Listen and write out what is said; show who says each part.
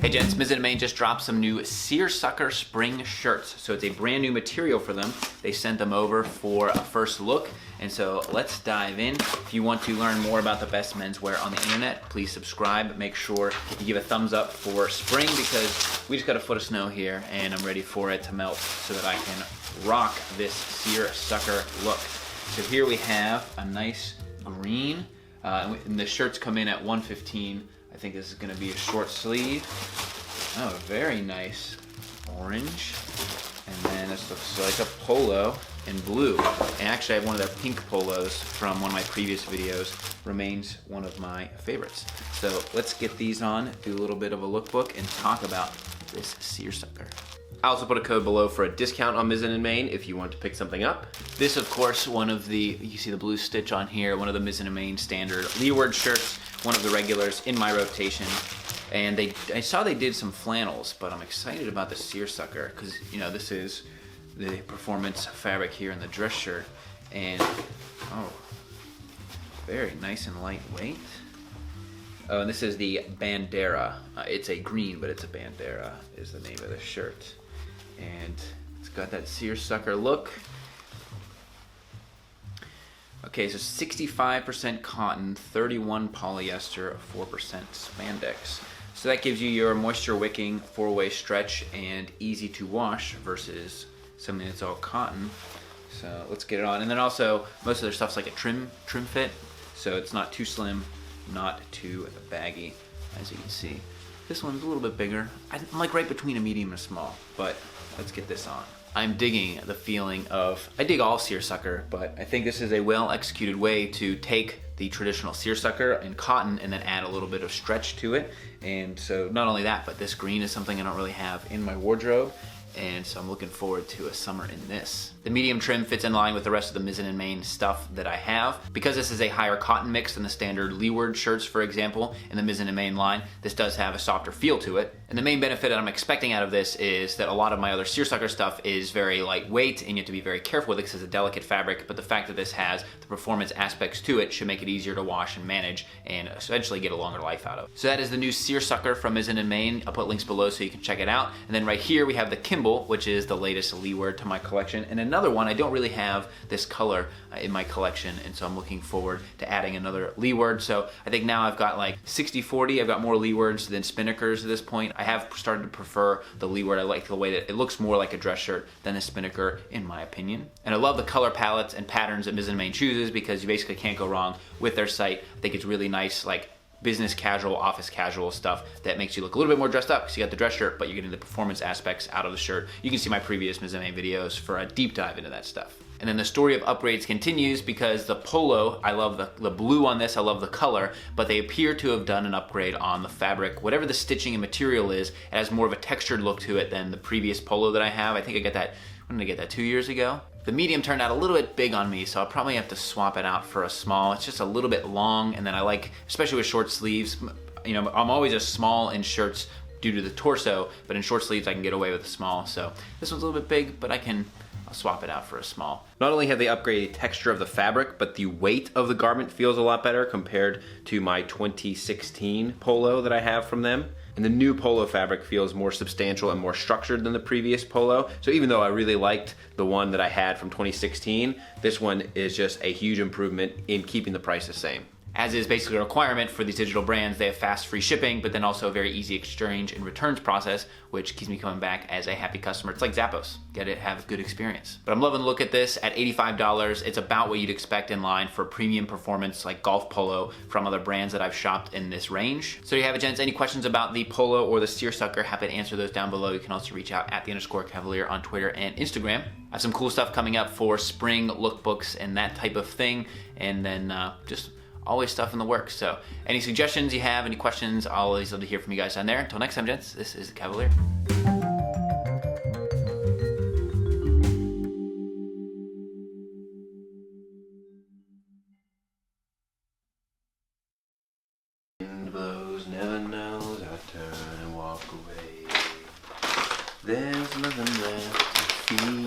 Speaker 1: Hey gents, Mizzen and Maine just dropped some new Seersucker spring shirts. So it's a brand new material for them. They sent them over for a first look. And so let's dive in. If you want to learn more about the best menswear on the internet, please subscribe. Make sure you give a thumbs up for spring because we just got a foot of snow here and I'm ready for it to melt so that I can rock this Seersucker look. So here we have a nice green, and the shirts come in at $115. I think this is gonna be a short sleeve. Oh, very nice orange. And then this looks like a polo in blue. And actually I have one of their pink polos from one of my previous videos. Remains one of my favorites. So let's get these on, do a little bit of a lookbook, and talk about this Seersucker.
Speaker 2: I also put a code below for a discount on Mizzen and Maine if you want to pick something up.
Speaker 1: This, of course, one of the, you see the blue stitch on here, one of the Mizzen and Maine standard Leeward shirts, one of the regulars in my rotation. And I saw they did some flannels, but I'm excited about the Seersucker because, you know, this is the performance fabric here in the dress shirt. And, oh, very nice and lightweight. Oh, and this is the Bandera. It's a green, but it's a Bandera is the name of the shirt. And it's got that Seersucker look. Okay, so 65% cotton, 31 polyester, 4% spandex. So that gives you your moisture wicking, 4-way stretch, and easy to wash versus something that's all cotton. So let's get it on. And then also, most of their stuff's like a trim fit, so it's not too slim, not too baggy, as you can see. This one's a little bit bigger. I'm like right between a medium and a small, but let's get this on. I'm digging the feeling of, I dig all Seersucker, but I think this is a well executed way to take the traditional Seersucker and cotton and then add a little bit of stretch to it. And so not only that, but this green is something I don't really have in my wardrobe. And so I'm looking forward to a summer in this. The medium trim fits in line with the rest of the Mizzen and Maine stuff that I have. Because this is a higher cotton mix than the standard Leeward shirts, for example, in the Mizzen and Maine line, this does have a softer feel to it. And the main benefit that I'm expecting out of this is that a lot of my other Seersucker stuff is very lightweight and you have to be very careful with it because it's a delicate fabric, but the fact that this has the performance aspects to it should make it easier to wash and manage and eventually get a longer life out of. So that is the new Seersucker from Mizzen and Maine. I'll put links below so you can check it out. And then right here we have the Kimball, which is the latest Leeward to my collection. And another one, I don't really have this color in my collection, and so I'm looking forward to adding another Leeward. So I think now I've got like 60-40, I've got more Leewards than Spinnakers at this point. I have started to prefer the Leeward. I like the way that it looks more like a dress shirt than a Spinnaker, in my opinion. And I love the color palettes and patterns that Mizzen and Maine chooses because you basically can't go wrong with their site. I think it's really nice, like business casual, office casual stuff that makes you look a little bit more dressed up because you got the dress shirt, but you're getting the performance aspects out of the shirt. You can see my previous Mizzen and Maine videos for a deep dive into that stuff. And then the story of upgrades continues because the Polo, I love the blue on this, I love the color, but they appear to have done an upgrade on the fabric. Whatever the stitching and material is, it has more of a textured look to it than the previous Polo that I have. I think I got that, when did I get that, 2 years ago? The medium turned out a little bit big on me, so I'll probably have to swap it out for a small. It's just a little bit long, and then I like, especially with short sleeves, you know, I'm always a small in shirts due to the torso, but in short sleeves I can get away with a small. So this one's a little bit big, but I'll swap it out for a small.
Speaker 2: Not only have they upgraded texture of the fabric, but the weight of the garment feels a lot better compared to my 2016 Polo that I have from them. And the new Polo fabric feels more substantial and more structured than the previous Polo. So even though I really liked the one that I had from 2016, this one is just a huge improvement in keeping the price the same.
Speaker 1: As is basically a requirement for these digital brands, they have fast free shipping, but then also a very easy exchange and returns process, which keeps me coming back as a happy customer. It's like Zappos, get it, have a good experience. But I'm loving the look at this at $85. It's about what you'd expect in line for premium performance like golf polo from other brands that I've shopped in this range. So there you have it, gents. Any questions about the Polo or the Seersucker, happy to answer those down below. You can also reach out at _Kavalier on Twitter and Instagram. I have some cool stuff coming up for spring lookbooks and that type of thing. And then just always stuff in the works. So any suggestions you have, any questions, I'll always love to hear from you guys down there. Until next time, gents, this is Kavalier.
Speaker 2: Wind blows, never knows, I turn and walk away. There's nothing left to feel.